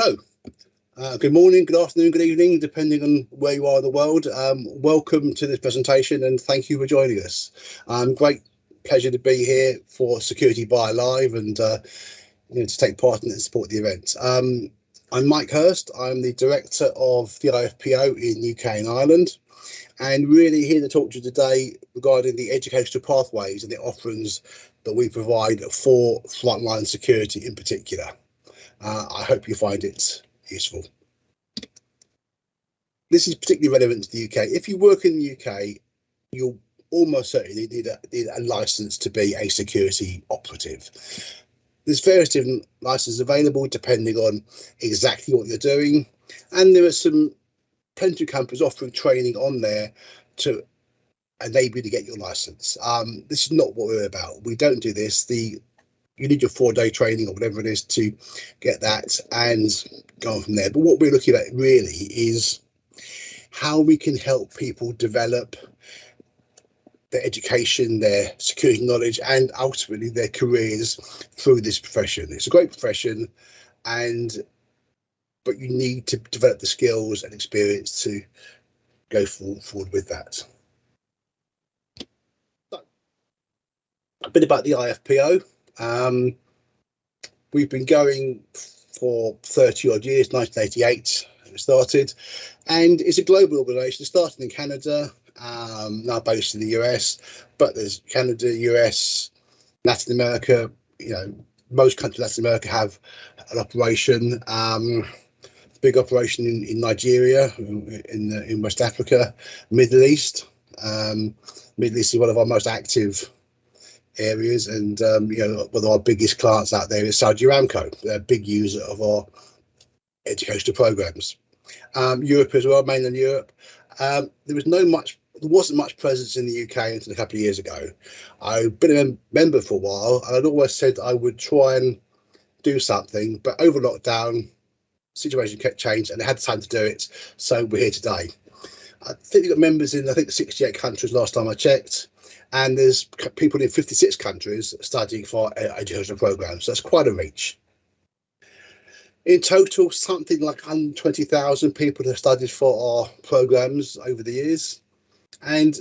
Hello, good morning, good afternoon, good evening, depending on where you are in the world. Welcome to this presentation and thank you for joining us. Great pleasure to be here for Security Buy Live and to take part in and support the event. I'm Mike Hurst. I'm the Director of the IFPO in UK and Ireland, and really here to talk to you today regarding the educational pathways and the offerings that we provide for frontline security in particular. I hope you find it useful. This is particularly relevant to the UK. If you work in the UK, you'll almost certainly need a license to be a security operative. There's various different licenses available depending on exactly what you're doing, and there are plenty of companies offering training on there to enable you to get your license. This is not what we're about. We don't do this. You need your 4-day training or whatever it is to get that and go on from there. But what we're looking at really is how we can help people develop their education, their security knowledge, and ultimately their careers through this profession. It's a great profession, but you need to develop the skills and experience to go forward with that. So, a bit about the IFPO. We've been going for 30 odd years, 1988 it started, and it's a global organisation. It started in Canada, now based in the US, but there's Canada, US, Latin America. Most countries in Latin America have an operation. Big operation in Nigeria, in West Africa, Middle East. Middle East is one of our most active areas, and one of our biggest clients out there is Saudi Aramco. They're a big user of our educational programs. Europe as well, mainland Europe. There wasn't much presence in the UK until a couple of years ago. I've been a member for a while, and I'd always said I would try and do something, but over lockdown, situation kept changed, and I had time to do it, so we're here today. I think we've got members in 68 countries last time I checked, and there's people in 56 countries studying for educational programs, so that's quite a reach. In total, something like 120,000 people have studied for our programs over the years, and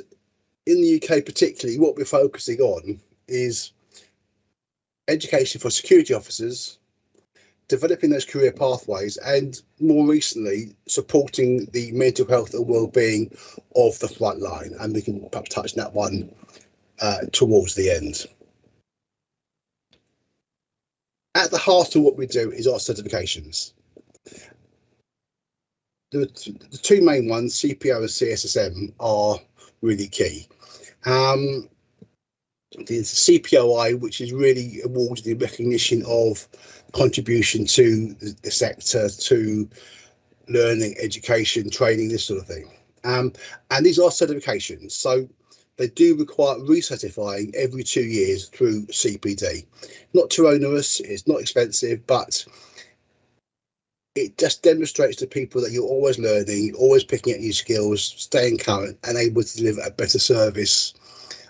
in the UK particularly, what we're focusing on is education for security officers, developing those career pathways, and more recently supporting the mental health and well-being of the front line, and we can perhaps touch on that one towards the end. At the heart of what we do is our certifications. The two main ones, CPO and CSSM, are really key. The CPOI, which is really awarded in recognition of contribution to the sector, to learning, education, training, this sort of thing. And these are certifications, so they do require recertifying every 2 years through CPD. Not too onerous, it's not expensive, but it just demonstrates to people that you're always learning, always picking up new skills, staying current, and able to deliver a better service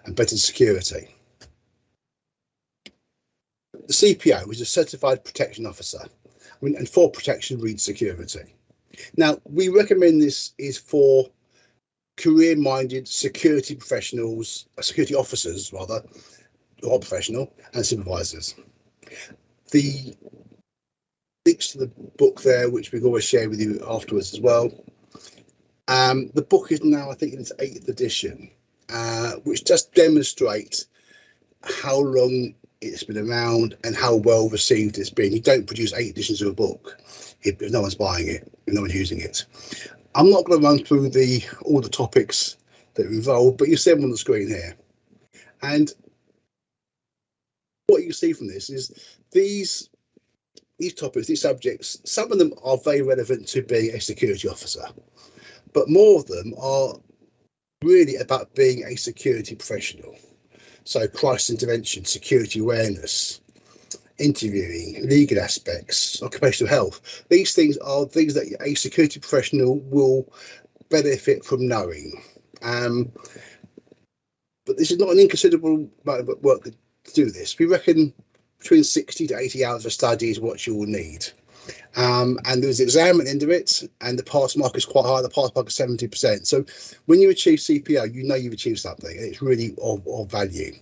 and better security. The CPO is a Certified Protection Officer, and for protection reads security. Now, we recommend this is for career-minded security professionals, security officers rather, who are professional, and supervisors. The links to the book there, which we can always share with you afterwards as well. The book is now, I think, in its 8th edition, which just demonstrates how long it's been around and how well received it's been. You don't produce 8 editions of a book if no one's buying it, if no one's using it. I'm not going to run through all the topics that are involved, but you see them on the screen here. And what you see from this is these topics, these subjects, some of them are very relevant to being a security officer, but more of them are really about being a security professional. So crisis intervention, security awareness, interviewing, legal aspects, occupational health. These things are things that a security professional will benefit from knowing. But this is not an inconsiderable amount of work to do this. We reckon between 60 to 80 hours of study is what you will need. And there's an exam at the end of it, and the pass mark is quite high. The pass mark is 70%. So when you achieve CPO, you know you've achieved something, and it's really of value.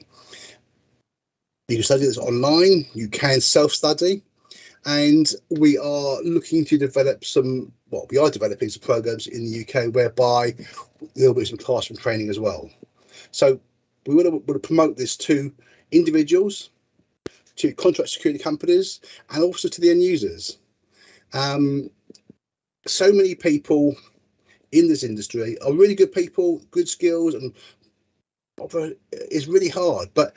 You can study this online, you can self-study, and we are looking to develop some, well, we are developing some programs in the UK whereby there'll be some classroom training as well. So we want to promote this to individuals, to contract security companies, and also to the end users. So many people in this industry are really good people, good skills, and it's really hard. But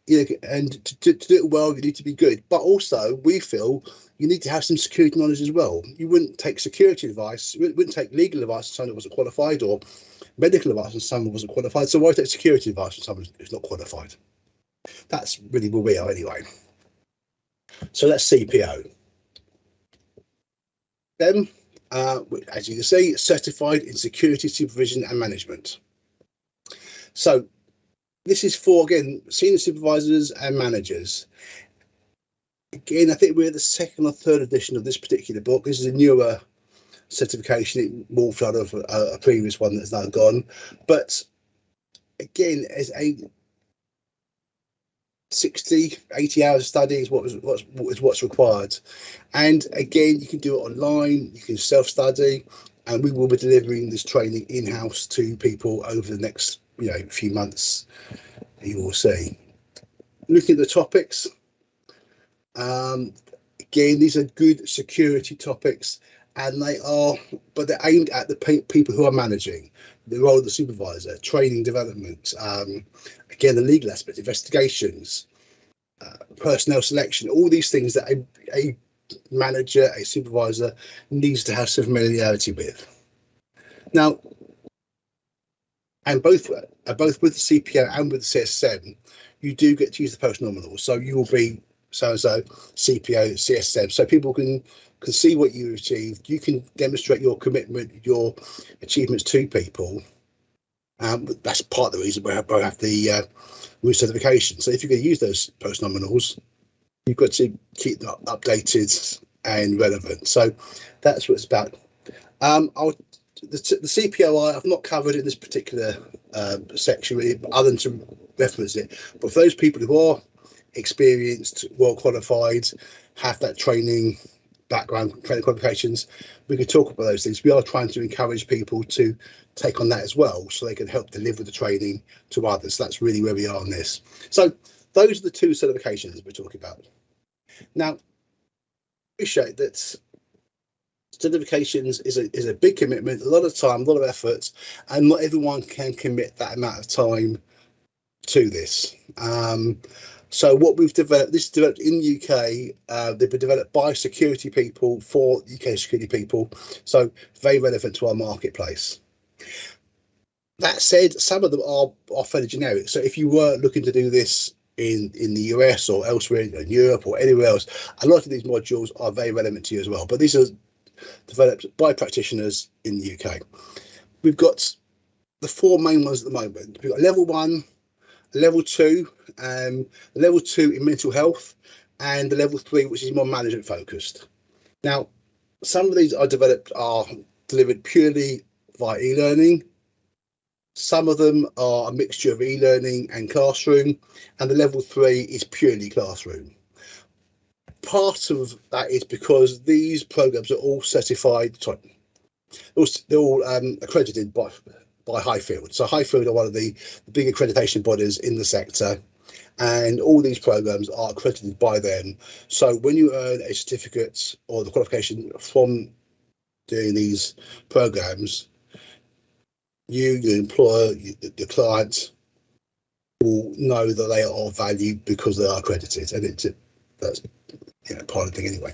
and to do it well, you need to be good. But also, we feel you need to have some security knowledge as well. You wouldn't take security advice, you wouldn't take legal advice from someone that wasn't qualified, or medical advice from someone who wasn't qualified. So why take security advice from someone who's not qualified? That's really where we are anyway. So that's CPO. Then, as you can see, certified in security supervision and management. So this is for, again, senior supervisors and managers. Again, I think we're the second or third edition of this particular book. This is a newer certification. It morphed out of a previous one that's now gone. But again, as a 60, 80 hours of study is what's required. And again, you can do it online, you can self-study, and we will be delivering this training in-house to people over the next few months. You will see. Looking at the topics, again, these are good security topics, and they're aimed at the people who are managing, the role of the supervisor, training development, again, the legal aspect, investigations, personnel selection, all these things that a manager, a supervisor needs to have some familiarity with. Now, and both with the CPO and with the CSM, you do get to use the post-nominal. So you will be so-and-so, CPO, CSM. So people can see what you achieved. You can demonstrate your commitment, your achievements to people. That's part of the reason we have the certification. So if you're going to use those post-nominals, you've got to keep them updated and relevant. So that's what it's about. The CPOI I've not covered in this particular section really, other than to reference it. But for those people who are experienced, well qualified, have that training background, training qualifications, we can talk about those things. We are trying to encourage people to take on that as well, so they can help deliver the training to others. That's really where we are on this. So those are the two certifications we're talking about. Now, appreciate that certifications is a big commitment, a lot of time, a lot of effort, and not everyone can commit that amount of time to this. So what we've developed, this is developed in the UK, they've been developed by security people for UK security people, so very relevant to our marketplace. That said, some of them are fairly generic. So if you were looking to do this in the US or elsewhere in Europe or anywhere else, a lot of these modules are very relevant to you as well. But these are developed by practitioners in the UK. We've got the four main ones at the moment. We've got level 1, level 2, level 2 in mental health, and the level 3, which is more management focused. Now, some of these are delivered purely via e-learning. Some of them are a mixture of e-learning and classroom, and the level 3 is purely classroom. Part of that is because these programs are all certified, they're all accredited by Highfield. So Highfield are one of the big accreditation bodies in the sector, and all these programs are accredited by them. So when you earn a certificate or the qualification from doing these programs, your employer, the client will know that they are of value because they are accredited, and that's part of the thing anyway.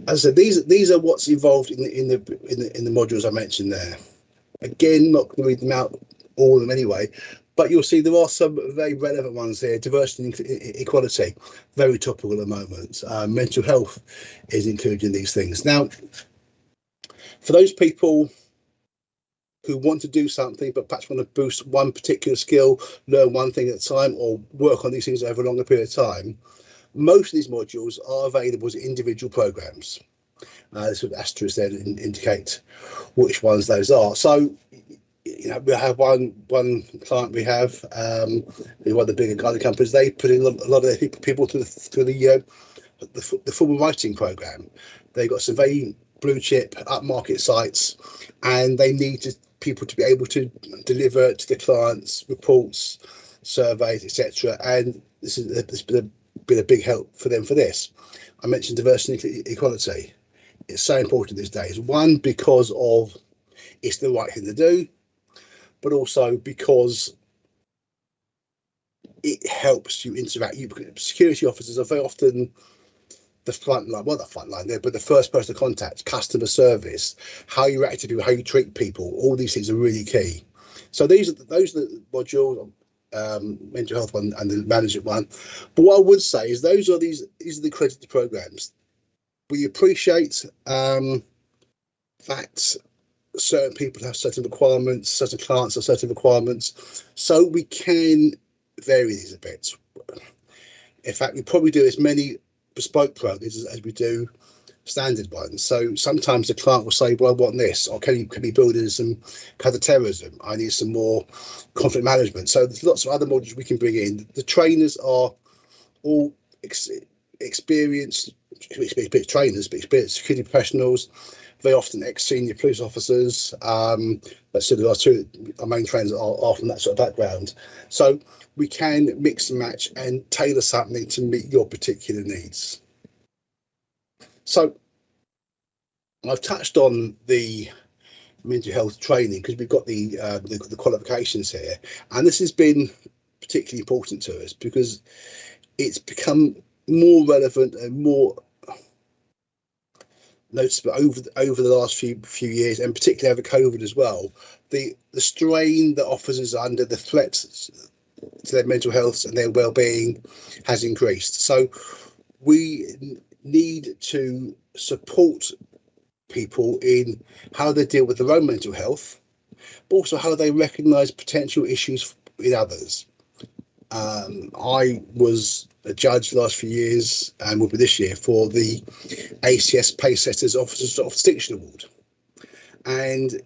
As I said, these are what's involved in the modules I mentioned there. Again, not going to read them out, all of them anyway, but you'll see there are some very relevant ones here. Diversity and equality, very topical at the moment. Mental health is included in these things. Now, for those people who want to do something but perhaps want to boost one particular skill, learn one thing at a time, or work on these things over a longer period of time, Most of these modules are available as individual programs. This would asterisk there to indicate which ones those are. So, you know, we have one client we have, one of the bigger kind of companies. They put in a lot of their people through the formal writing program. They've got some very blue chip upmarket sites, and they need people to be able to deliver to the clients reports, surveys, etc. And this has been a big help for them for this. I mentioned diversity and equality. It's so important these days. One, because of it's the right thing to do, but also because it helps you interact. Security officers are very often the front line, well, the front line there, but the first person to contact, customer service, how you react to people, how you treat people, all these things are really key. So those are the modules, mental health one and the management one. But what I would say is these are the accredited programs. We appreciate that certain people have certain requirements, certain clients have certain requirements, so we can vary these a bit. In fact, we probably do as many bespoke programs as we do standard ones. So sometimes the client will say, well, I want this, or can you build in some counter-terrorism? I need some more conflict management. So there's lots of other modules we can bring in. The trainers are all experienced trainers, but experienced security professionals, very often ex-senior police officers. But so there are our main trainers are from that sort of background. So we can mix and match and tailor something to meet your particular needs. So I've touched on the mental health training because we've got the qualifications here, and this has been particularly important to us because it's become more relevant and more noticeable over the last few years, and particularly over COVID as well. The strain that officers are under, the threats to their mental health and their well-being has increased. So we need to support people in how they deal with their own mental health, but also how they recognise potential issues in others. I was a judge the last few years and will be this year for the ACS Pacesetters Officers of Distinction Award. And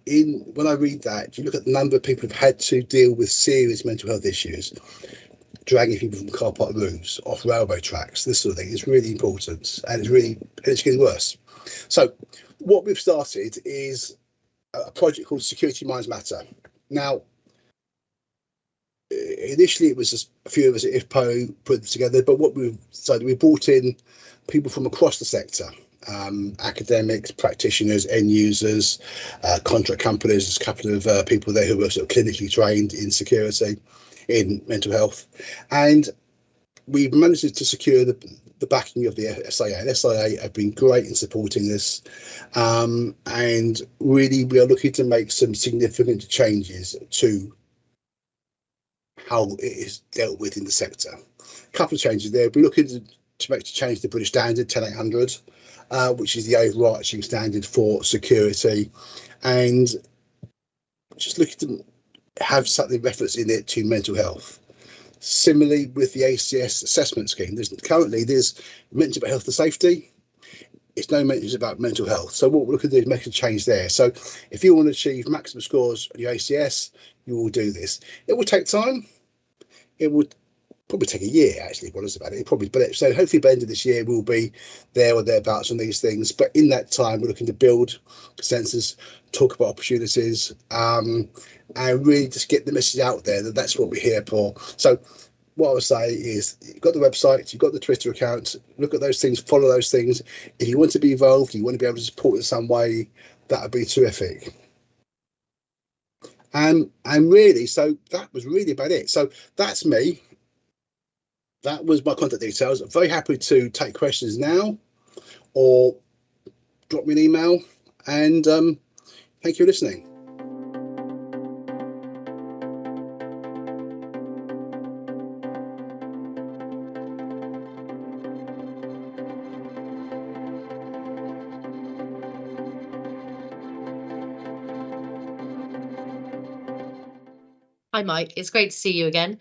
when I read that, you look at the number of people who've had to deal with serious mental health issues, dragging people from car park roofs, off railway tracks, this sort of thing. It's really important, and it's getting worse. So what we've started is a project called Security Minds Matter. Now, initially it was just a few of us at IFPO put it together, but what we've decided, we brought in people from across the sector, academics, practitioners, end users, contract companies. There's a couple of people there who were sort of clinically trained in security, in mental health, and we've managed to secure the backing of the SIA. And SIA have been great in supporting this, and really we are looking to make some significant changes to how it is dealt with in the sector. A couple of changes there. We're looking to change the British Standard 10800, which is the overarching standard for security, and just looking to have something reference in it to mental health. Similarly, with the ACS assessment scheme, there's mention about health and safety. It's no mentions about mental health. So what we're looking to do is make a change there. So if you want to achieve maximum scores on your ACS, you will do this. It will take time. It would probably take a year, actually, what is about it. So hopefully by the end of this year, we'll be there or thereabouts on these things. But in that time, we're looking to build consensus, talk about opportunities, and really just get the message out there that that's what we're here for. So what I would say is, you've got the website, you've got the Twitter account, look at those things, follow those things. If you want to be involved, you want to be able to support in some way, that would be terrific. And really, so that was really about it. So that's me. That was my contact details. I'm very happy to take questions now or drop me an email. And thank you for listening. Hi, Mike. It's great to see you again.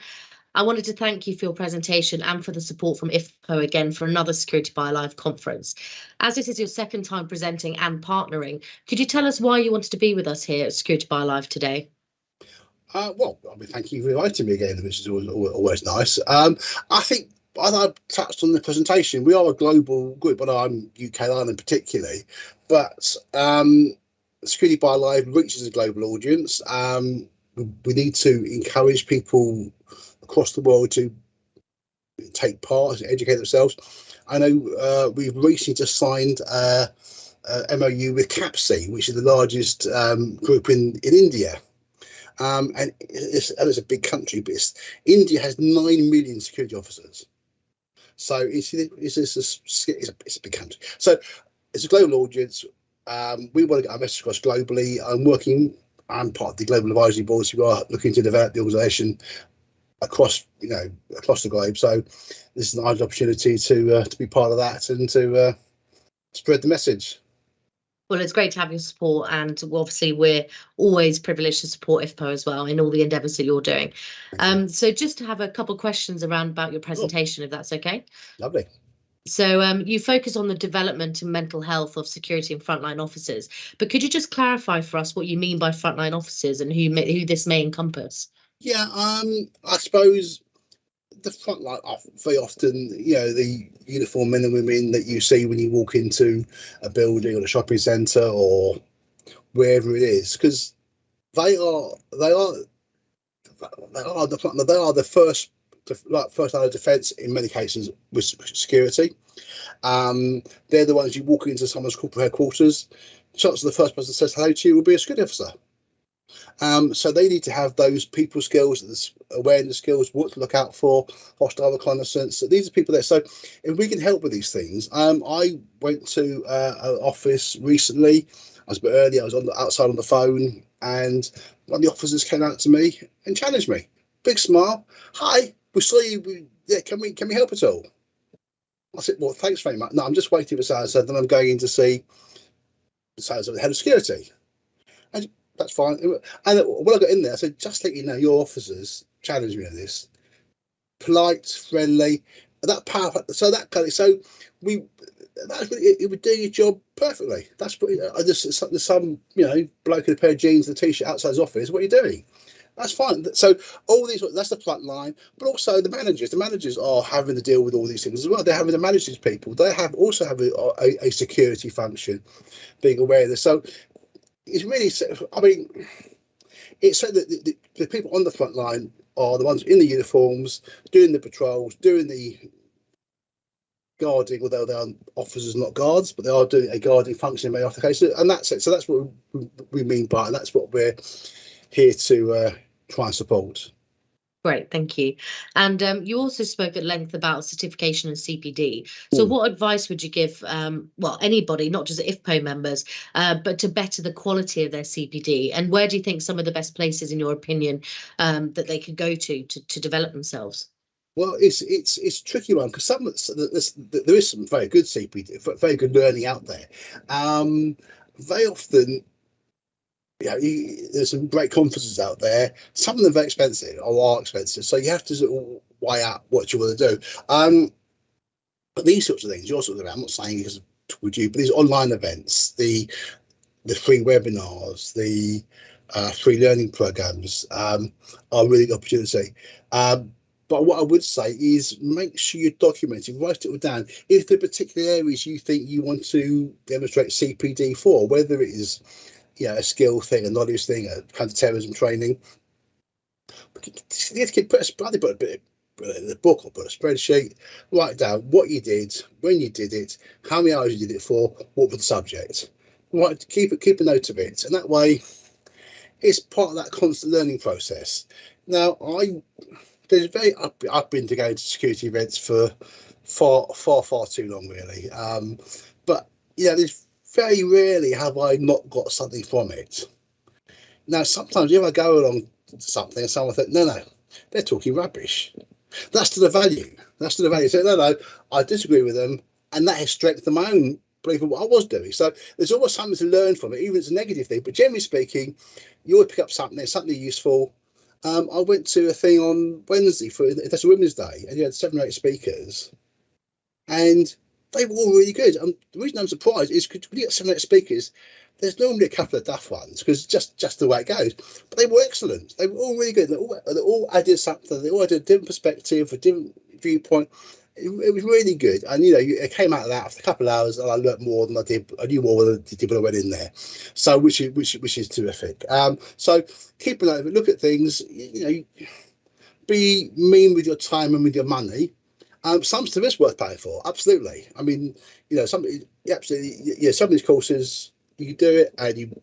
I wanted to thank you for your presentation and for the support from IFPO again for another Security by Live conference. As this is your second time presenting and partnering, could you tell us why you wanted to be with us here at Security by Live today? Well, I mean, thank you for inviting me again, which is always nice. I think, as I touched on the presentation, we are a global group, but I'm UK Ireland particularly. But Security by Live reaches a global audience. We need to encourage people across the world to take part, educate themselves. I know we've recently just signed a MOU with CAPSI, which is the largest group in India. And it's a big country, but India has 9 million security officers. So it's a big country. So it's a global audience. We want to get our message across globally. I'm part of the global advisory board, so we are looking to develop the organisation across the globe. So this is an ideal opportunity to be part of that and to spread the message. Well, it's great to have your support, and obviously we're always privileged to support IFPO as well in all the endeavours that you're doing. So just to have a couple of questions about your presentation, if that's okay. Lovely. So you focus on the development and mental health of security and frontline officers, but could you just clarify for us what you mean by frontline officers and who this may encompass? Yeah, I suppose the frontline are very often, the uniformed men and women that you see when you walk into a building or a shopping centre or wherever it is, because they are the first line of defence in many cases with security. They're the ones you walk into someone's corporate headquarters. Chances the first person that says hello to you will be a security officer. So they need to have those people skills, the awareness skills, what to look out for, hostile reconnaissance. So these are people there. So if we can help with these things, I went to an office recently. I was a bit early. I was outside on the phone, and one of the officers came out to me and challenged me. Big smile. Hi, we saw you. Yeah, can we help at all? I said, well, thanks very much. No, I'm just waiting for so-and-so. Then I'm going in to see so-and-so, the head of security. And that's fine. And when I got in there, I said, just let you know, your officers challenged me on this. Polite, friendly, that powerful. So we were doing your job perfectly. That's what there's some bloke in a pair of jeans and a t-shirt outside his office. What are you doing? That's fine. So all these, that's the front line, but also the managers. The managers are having to deal with all these things as well. They're having to manage these people. They also have a security function, being aware of this. So it's really, I mean, it's so that the people on the front line are the ones in the uniforms, doing the patrols, doing the guarding, although they are officers, not guards, but they are doing a guarding function in many other cases. And that's it. So that's what we mean by it. And that's what we're here to try and support. Great, thank you. And you also spoke at length about certification and CPD. So what advice would you give, anybody, not just IFPO members, but to better the quality of their CPD? And where do you think some of the best places, in your opinion, that they could go to develop themselves? Well, it's a tricky one, because there is some very good CPD, very good learning out there. Very often, there's some great conferences out there. Some of them are very expensive or are expensive, so you have to sort of weigh out what you want to do. But these sorts of things, you're sort of, I'm not saying because with you, but these online events, the free webinars, the free learning programs are a really good opportunity. But what I would say is make sure you document it, write it all down. If there are particular areas you think you want to demonstrate CPD for, whether it is a skill thing, a knowledge thing, a counter-terrorism training, you have to put a bit in the book or put a spreadsheet, write down what you did, when you did it, how many hours you did it for, what was the subject. Right, keep a note of it, and that way it's part of that constant learning process. Now, I've been to going to security events for far too long, really. But there's very rarely have I not got something from it. Now, sometimes if I go along to something and someone thinks, no, they're talking rubbish. That's to the value. So, no, I disagree with them, and that has strengthened my own belief in what I was doing. So there's always something to learn from it, even if it's a negative thing. But generally speaking, you always pick up something useful. I went to a thing on Wednesday for International Women's Day, and you had 7 or 8 speakers, and they were all really good. The reason I'm surprised is because when you get 7 or 8 speakers, there's normally a couple of daft ones because just the way it goes. But they were excellent. They were all really good. They all added something. They all had a different perspective, a different viewpoint. It was really good, and I came out of that after a couple of hours, and I learnt more than I did. I knew more than I did when I went in there, so which is terrific. So keep an eye on it, look at things. Be mean with your time and with your money. Some stuff is worth paying for, absolutely. I mean, some of these courses you can do it, and you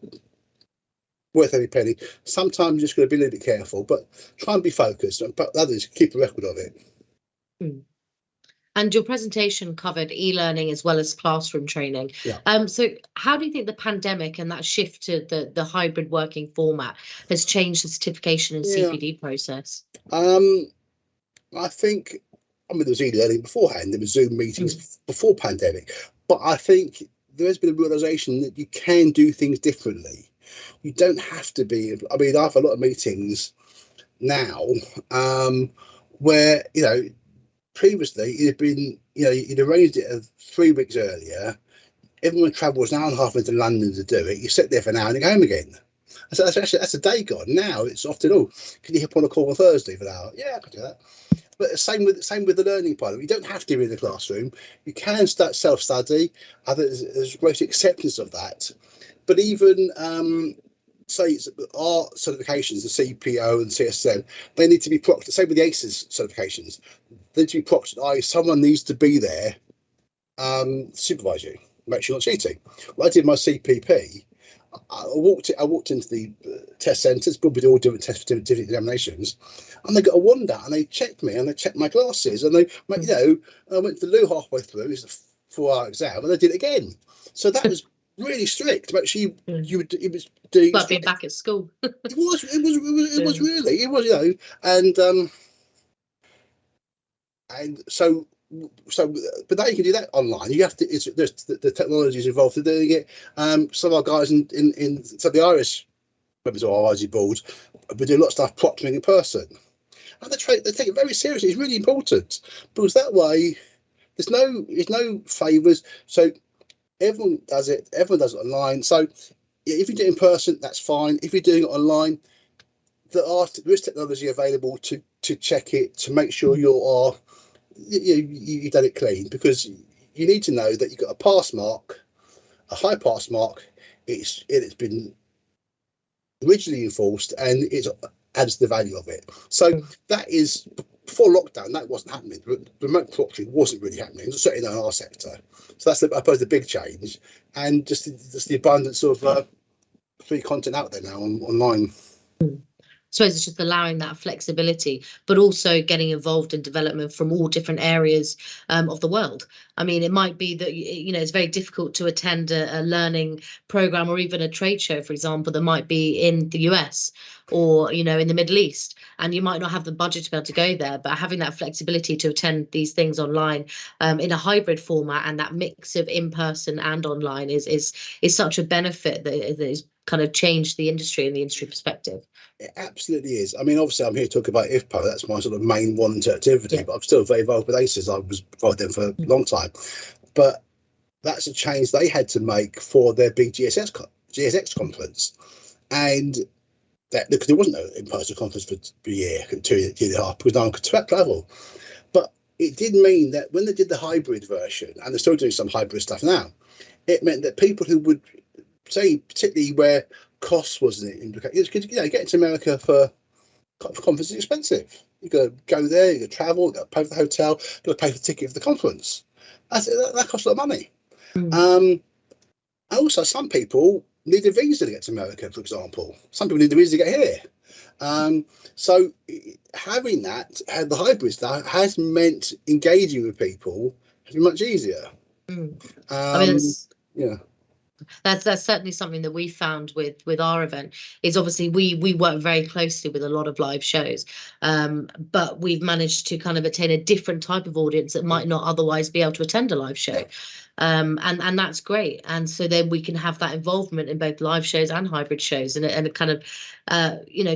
worth every penny. Sometimes you're just going to be a little bit careful, but try and be focused, but others keep a record of it. And your presentation covered e-learning as well as classroom training. Yeah. So how do you think the pandemic and that shift to the hybrid working format has changed the certification and CPD process? I think, there was e-learning beforehand. There was Zoom meetings before pandemic. But I think there has been a realisation that you can do things differently. You don't have to be... I have a lot of meetings now where, previously it'd been, you'd arranged it 3 weeks earlier. Everyone travels an hour and a half into London to do it. You sit there for an hour and you go home again. So that's a day gone. Now it's often, can you hop on a call on Thursday for an hour? Yeah, I can do that. But same with the learning part of it. You don't have to be in the classroom. You can start self-study. I think there's great acceptance of that. But even say our certifications, the CPO and CSM, they need to be proctored. Same with the ACES certifications. They need to be proctored. Someone needs to be there, supervise you, make sure you're not cheating. When I did my CPP, I walked into the test centres, probably all different tests for different examinations, and they got a wand out and they checked me and they checked my glasses and I went to the loo halfway through. It was a 4-hour exam and they did it again. So that was really strict to make sure it was doing. But being back at school. It was really, and so but now you can do that online. You have to. The technology is involved in doing it. Some of our guys in some of the Irish members of our IG board, we do a lot of stuff proctoring in person, and they take it very seriously. It's really important because that way there's no favours. So everyone does it. Everyone does it online. So if you do it in person, that's fine. If you're doing it online, there is technology available to check it, to make sure you've done it clean, because you need to know that you've got a pass mark, a high pass mark. It's been originally enforced and it adds the value of it. So that is, before lockdown, that wasn't happening. Remote proctoring wasn't really happening, certainly not in our sector. So that's, I suppose, the big change, and just the abundance of free content out there now online. I suppose it's just allowing that flexibility, but also getting involved in development from all different areas of the world. It might be that it's very difficult to attend a learning program or even a trade show, for example, that might be in the US or in the Middle East, and you might not have the budget to be able to go there. But having that flexibility to attend these things online in a hybrid format, and that mix of in-person and online is such a benefit that is kind of changed the industry and the industry perspective. It absolutely is. Obviously I'm here to talk about IFPO. That's my sort of main volunteer activity, but I'm still very involved with ACES. I was involved with them for a long time, but that's a change they had to make for their big GSX conference, and that because there wasn't an in-person conference for a year, 2 years and a half, because no one could travel. But it did mean that when they did the hybrid version, and they're still doing some hybrid stuff now, it meant that people who would say, particularly where costs wasn't implicated, because getting to America for conference is expensive. You got to go there, you got to travel, you got to pay for the hotel, you got to pay for the ticket for the conference. That costs a lot of money. Also, some people need a visa to get to America, for example. Some people need a visa to get here. So having the hybrid stuff has meant engaging with people has been much easier. Yeah. That's certainly something that we found with our event. Is obviously we work very closely with a lot of live shows, but we've managed to kind of attain a different type of audience that might not otherwise be able to attend a live show. And that's great. And so then we can have that involvement in both live shows and hybrid shows, and kind of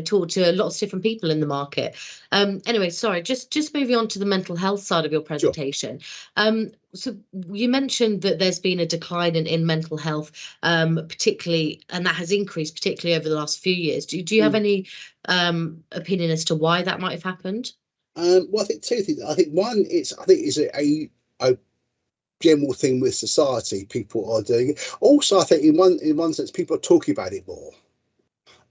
talk to lots of different people in the market. Anyway, sorry, just moving on to the mental health side of your presentation. Sure. So you mentioned that there's been a decline in mental health, particularly, and that has increased particularly over the last few years. Do you have any opinion as to why that might have happened? Well, I think two things. I think one, it's a general thing with society. People are doing it. Also, I think in one sense, people are talking about it more.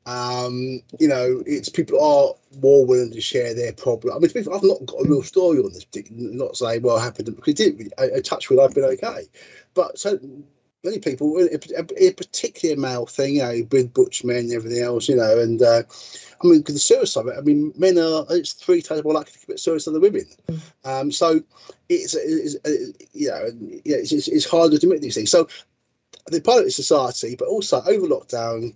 It's people are more willing to share their problem. I mean, I've not got a real story on this, not saying what happened, because a touch with I've been okay, but so many people, in particular male thing, with butch men and everything else, and I mean, the suicide. I mean, men it's 3 times more likely to commit suicide than women. So it's harder to admit these things. So the part of it is society, but also over lockdown,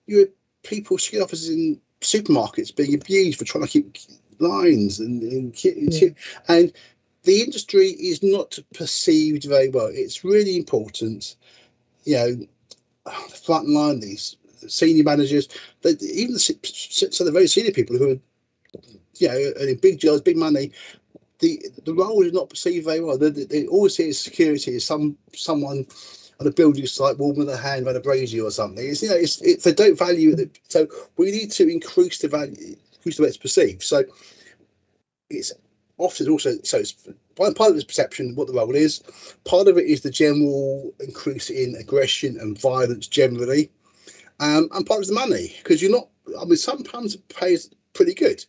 you had people, security officers in supermarkets being abused for trying to keep lines, and the industry is not perceived very well. It's really important, the front line, these senior managers, even the very senior people who are in big jobs, big money, the role is not perceived very well. They always see security as someone on a building site warming their hand by a brazier or something. They don't value it. So we need to increase the value, increase the way it's perceived. So it's often also, so it's part of it's perception, what the role is. Part of it is the general increase in aggression and violence generally. And part of it's the money, because sometimes it pays pretty good.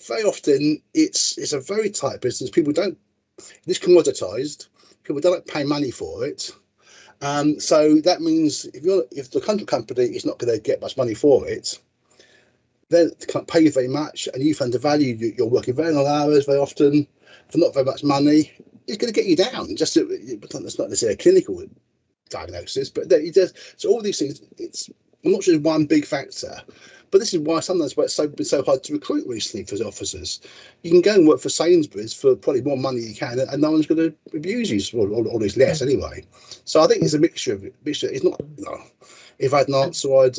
Very often it's a very tight business. It's commoditized. People don't pay money for it. So that means if the company is not going to get much money for it, then they can't pay you very much, and you've undervalued. You're working very long hours very often for not very much money. It's going to get you down. It's not necessarily a clinical diagnosis, but it does. So all these things, I'm not sure it's one big factor, but this is why sometimes it's been so hard to recruit recently for officers. You can go and work for Sainsbury's for probably more money you can, and no one's going to abuse you, or at least less anyway. So I think it's a mixture of it. It's not. If I had an answer, I'd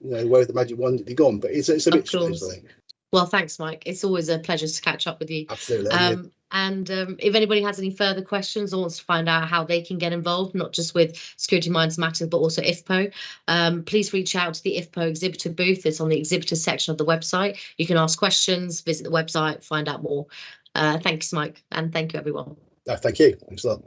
wave the magic wand, it'd be gone. But it's a mixture of things, I think. Well, thanks, Mike. It's always a pleasure to catch up with you. Absolutely. And if anybody has any further questions or wants to find out how they can get involved, not just with Security Minds Matter, but also IFPO, please reach out to the IFPO exhibitor booth. It's on the exhibitor section of the website. You can ask questions, visit the website, find out more. Thanks, Mike, and thank you, everyone. Thank you. Thanks a lot.